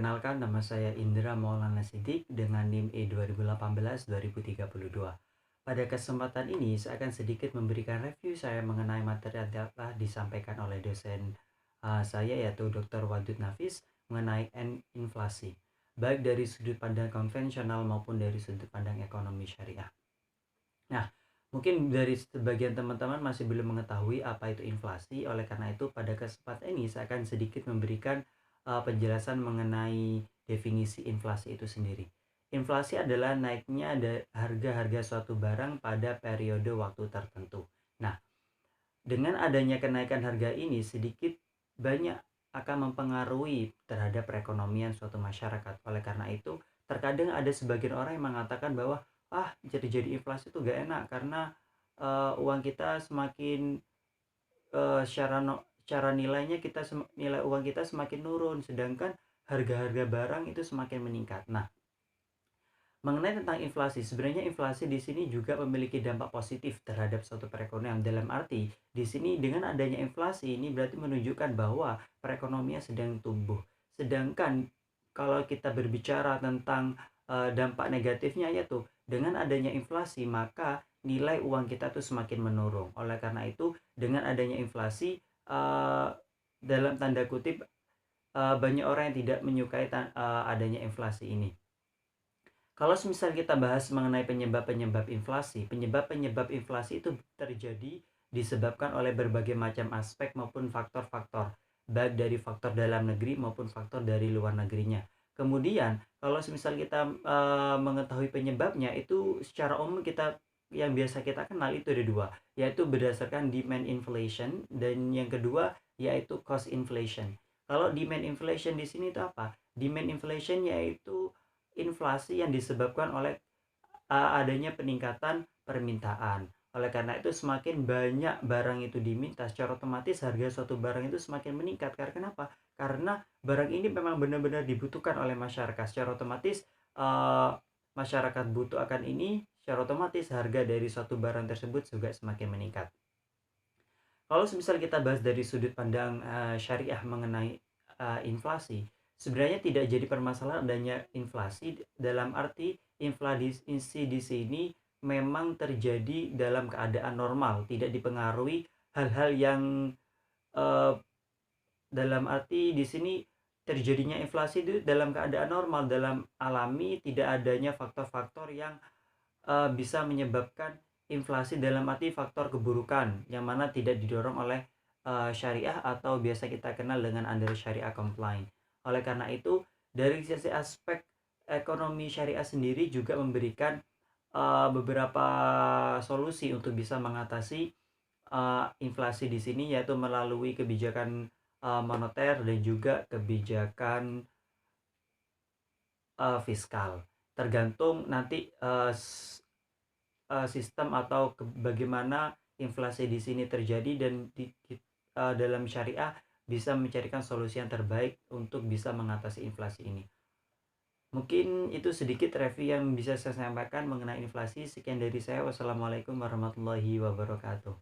Kenalkan, nama saya Indra Maulana Siddiq dengan NIM E2018-2032. Pada kesempatan ini, saya akan sedikit memberikan review saya mengenai materi yang telah disampaikan oleh dosen saya, yaitu Dr. Wadud Nafis, mengenai inflasi, baik dari sudut pandang konvensional maupun dari sudut pandang ekonomi syariah. Nah, mungkin dari sebagian teman-teman masih belum mengetahui apa itu inflasi. Oleh karena itu, pada kesempatan ini saya akan sedikit memberikan penjelasan mengenai definisi inflasi itu sendiri. Inflasi adalah naiknya harga-harga suatu barang pada periode waktu tertentu. Nah, dengan adanya kenaikan harga ini sedikit banyak akan mempengaruhi terhadap perekonomian suatu masyarakat. Oleh karena itu, terkadang ada sebagian orang yang mengatakan bahwa jadi inflasi itu gak enak karena uang kita semakin secara nilainya nilai uang kita semakin turun, sedangkan harga-harga barang itu semakin meningkat. Nah, mengenai tentang inflasi, sebenarnya inflasi di sini juga memiliki dampak positif terhadap suatu perekonomian. Dalam arti, di sini dengan adanya inflasi ini berarti menunjukkan bahwa perekonomian sedang tumbuh. Sedangkan kalau kita berbicara tentang dampak negatifnya, yaitu dengan adanya inflasi maka nilai uang kita tuh semakin menurun. Oleh karena itu, dengan adanya inflasi, dalam tanda kutip, banyak orang yang tidak menyukai adanya inflasi ini. Kalau misal kita bahas mengenai penyebab-penyebab inflasi itu terjadi disebabkan oleh berbagai macam aspek maupun faktor-faktor, baik dari faktor dalam negeri maupun faktor dari luar negerinya. Kemudian, kalau misal kita mengetahui penyebabnya, itu secara umum yang biasa kita kenal itu ada dua, yaitu berdasarkan demand inflation dan yang kedua yaitu cost inflation. Kalau demand inflation di sini itu apa? Demand inflation yaitu inflasi yang disebabkan oleh adanya peningkatan permintaan. Oleh karena itu, semakin banyak barang itu diminta, secara otomatis harga suatu barang itu semakin meningkat. Karena kenapa? Karena barang ini memang benar-benar dibutuhkan oleh masyarakat. Secara otomatis masyarakat butuh akan ini, secara otomatis harga dari suatu barang tersebut juga semakin meningkat. Kalau misal kita bahas dari sudut pandang syariah mengenai inflasi, sebenarnya tidak jadi permasalahan adanya inflasi, dalam arti inflasi di sini memang terjadi dalam keadaan normal, tidak dipengaruhi hal-hal yang uh, dalam arti di sini terjadinya inflasi itu dalam keadaan normal, dalam alami, tidak adanya faktor-faktor yang bisa menyebabkan inflasi, dalam arti faktor keburukan yang mana tidak didorong oleh syariah atau biasa kita kenal dengan under syariah compliant. Oleh karena itu, dari sisi aspek ekonomi syariah sendiri juga memberikan beberapa solusi untuk bisa mengatasi inflasi di sini, yaitu melalui kebijakan moneter dan juga kebijakan fiskal. Tergantung nanti sistem atau bagaimana inflasi di sini terjadi, dan dalam syariah bisa mencarikan solusi yang terbaik untuk bisa mengatasi inflasi ini. Mungkin itu sedikit review yang bisa saya sampaikan mengenai inflasi. Sekian dari saya. Wassalamualaikum warahmatullahi wabarakatuh.